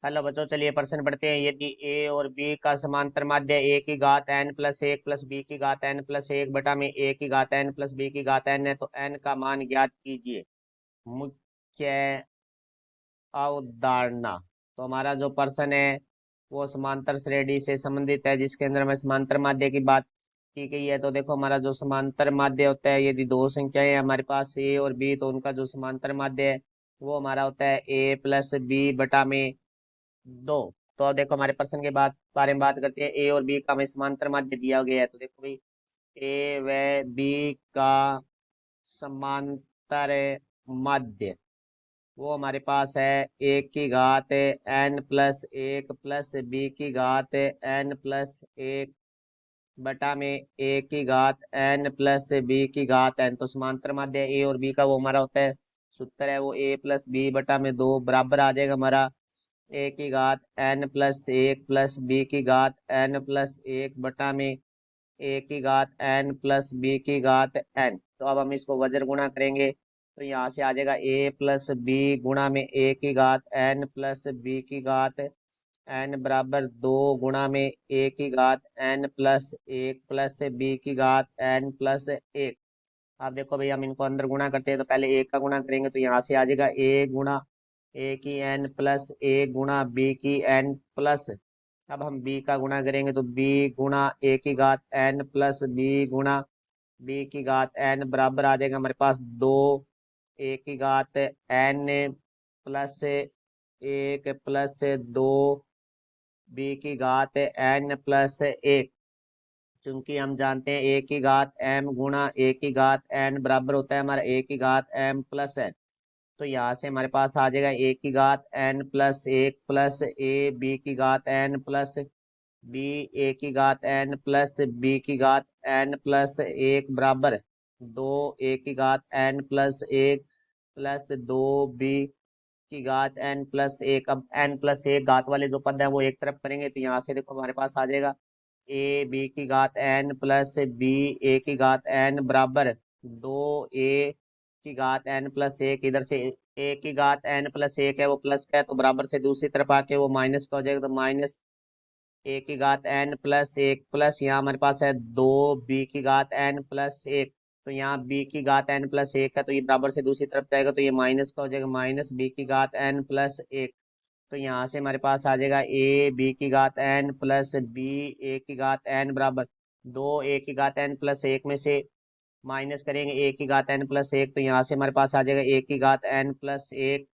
Hello बच्चों, चलिए प्रश्न पढ़ते हैं। यदि ए और बी का समांतर माध्य ए की घात एन प्लस एक प्लस बी की घात एन प्लस एक बटा में ए की घात एन प्लस बी की घात एन है, तो एन का मान ज्ञात कीजिए। मुख्य अवधारणा। तो हमारा जो प्रश्न है वो समांतर श्रेणी से संबंधित है, जिसके अंदर हमें समांतर माध्य की बात की गई है। तो देखो, हमारा जो समांतर माध्य होता है, यदि दो संख्याएं हैं हमारे पास ए और बी, तो उनका जो समांतर माध्य है वो हमारा होता है ए प्लस बी बटा में दो। तो अब देखो, हमारे प्रश्न के बारे में बात करते हैं। ए और बी का हमें समांतर माध्य दिया गया है। तो देखो भाई, ए व बी का समांतर माध्य वो हमारे पास है ए की घात एन प्लस एक प्लस बी की घात एन प्लस एक बटा में ए की घात एन प्लस बी की घात एन। तो समांतर माध्य ए और बी का वो हमारा होता है, सूत्र है वो ए प्लस बी बटा में दो बराबर आ जाएगा हमारा ए की घात एन प्लस एक प्लस बी की घात एन प्लस एक बटा में ए की घात एन प्लस बी की घात एन। तो अब हम इसको वज्र गुणा करेंगे, तो यहाँ से आ जाएगा ए प्लस बी गुणा में ए की घात एन प्लस बी की घात एन बराबर दो गुणा में ए की घात एन प्लस एक प्लस बी की घात एन प्लस एक। अब देखो भाई, हम इनको अंदर गुणा करते हैं। तो पहले ए का गुणा करेंगे, तो यहाँ से आ जाएगा ए गुणा ए की एन प्लस ए गुणा बी की एन प्लस। अब हम बी का गुणा करेंगे, तो बी गुणा ए की घात एन प्लस बी गुणा बी की घात एन बराबर आ जाएगा हमारे पास दो ए की घात एन प्लस एक प्लस दो बी की घात एन प्लस एक। चूंकि हम जानते हैं ए की घात एम गुणा ए की घात एन बराबर होता है हमारा ए की घात एम प्लस एन। तो यहाँ से हमारे पास आ जाएगा ए की घात एन प्लस एक प्लस ए बी की घात एन प्लस बी ए की घात एन प्लस बी की घात एन प्लस एक बराबर दो ए की घात एन प्लस एक प्लस दो बी की घात एन प्लस एक। अब एन प्लस एक घात वाले जो पद है वो एक तरफ करेंगे, तो यहाँ से देखो हमारे पास आ जाएगा ए बी की घात एन प्लस बी ए की घात एन बराबर दो ए की घात एन प्लस एक। इधर से ए की घात एन प्लस एक है वो प्लस का है, तो बराबर से दूसरी तरफ आके वो माइनस का हो जाएगा। तो माइनस ए की घात एन प्लस एक प्लस यहाँ हमारे पास है दो बी की घात एन प्लस एक। तो यहाँ बी की घात एन प्लस एक है, तो ये बराबर से दूसरी तरफ जाएगा, तो ये माइनस का हो जाएगा, माइनस बी की घात एन प्लस एक। तो यहाँ से हमारे पास आ जाएगा ए बी की घात एन प्लस बी ए की घात एन बराबर दो ए की घात एन प्लस एक में से माइनस करेंगे ए की घात एन प्लस एक। तो यहाँ से हमारे पास आ जाएगा ए की घात एन प्लस एक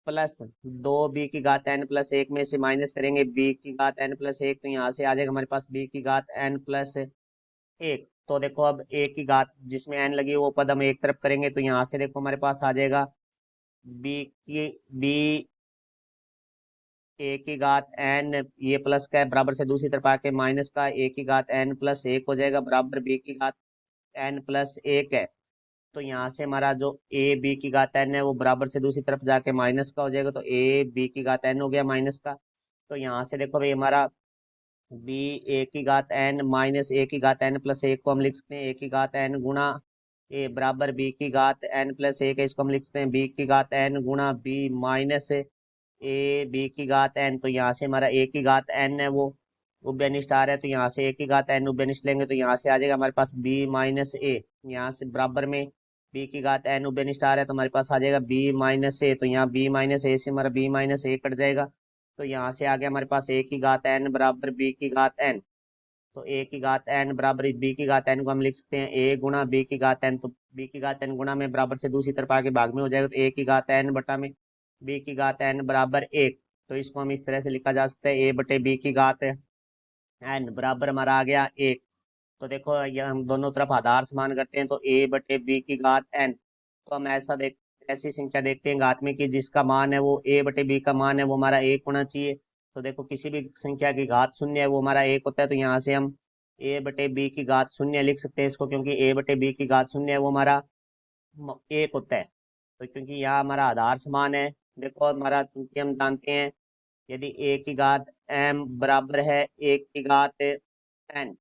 प्लस दो बी की घात एन प्लस एक में से माइनस करेंगे बी की घात एन प्लस एक। तो यहाँ से आ जाएगा हमारे पास बी की घात एन प्लस एक। तो देखो, अब ए की घात जिसमें एन लगी है वो पद हम एक तरफ करेंगे, तो यहाँ से देखो हमारे पास आ जाएगा बी की बी ए की घात एन, ये प्लस का है, बराबर से दूसरी तरफ आके माइनस का ए की घात एन प्लस एक हो जाएगा बराबर बी की घात एन प्लस एक है। तो यहाँ से हमारा जो ए बी की घात एन है वो बराबर से दूसरी तरफ जाके माइनस का हो जाएगा, तो ए बी की घात एन हो गया माइनस का। तो यहाँ से देखो भाई, हमारा बी ए की घात एन माइनस ए की घात एन प्लस एक को हम लिख सकते हैं ए की घात एन गुणा ए बराबर बी की घात एन प्लस एक है, इसको हम लिख सकते हैं बी की घात एन गुणा बी माइनस ए बी की घात एन। तो यहाँ से हमारा ए की घात एन है वो उभयनिष्ठ आ रहा है, तो यहाँ से ए की घात एन उभयनिष्ठ लेंगे, तो यहाँ से आ जाएगा हमारे पास बी माइनस ए। यहाँ से बराबर में बी की घात एन उभयनिष्ठ आ रहा है, तो हमारे पास आ जाएगा बी माइनस ए। तो यहाँ बी माइनस ए से हमारा बी माइनस ए कट जाएगा, तो यहाँ से आ गया हमारे पास ए की घात एन बराबर बी की घात एन। तो ए की घात एन बराबर बी की घात एन को हम लिख सकते हैं ए गुणा बी की घात एन। तो बी की घात एन गुणा में बराबर से दूसरी तरफ आके भाग में हो जाएगा, तो ए की घात एन बटा में बी की घात एन बराबर एक। तो इसको हम इस तरह से लिखा जा सकता है ए बटे बी की घात एन बराबर हमारा आ गया एक। तो देखो, ये हम दोनों तरफ आधार समान करते हैं, तो ए बटे बी की घात एन। तो हम ऐसी संख्या देखते हैं घात में कि जिसका मान है वो ए बटे बी का मान है वो हमारा एक होना चाहिए। तो देखो, किसी भी संख्या की घात शून्य है वो हमारा एक होता है, तो यहाँ से हम ए बटे बी की घात शून्य लिख सकते हैं इसको, क्योंकि ए बटे बी की घात शून्य है वो हमारा एक होता है। तो क्योंकि यहाँ हमारा आधार समान है, देखो हमारा, चूंकि हम जानते हैं यदि ए की घात एम बराबर है एक की घात एन,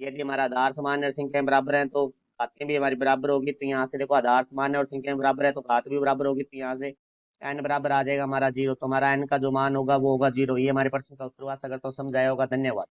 यदि हमारा आधार समान है और संख्याएं बराबर हैं तो घातें भी हमारी बराबर होगी। तो यहाँ से देखो, आधार समान है और संख्याएं बराबर है तो घात भी बराबर होगी, तो यहाँ से एन बराबर आ जाएगा हमारा 0, तो हमारा एन का जो मान होगा वो होगा 0। ये हमारे प्रश्न का उत्तर हुआ। अगर तो समझाया होगा। धन्यवाद।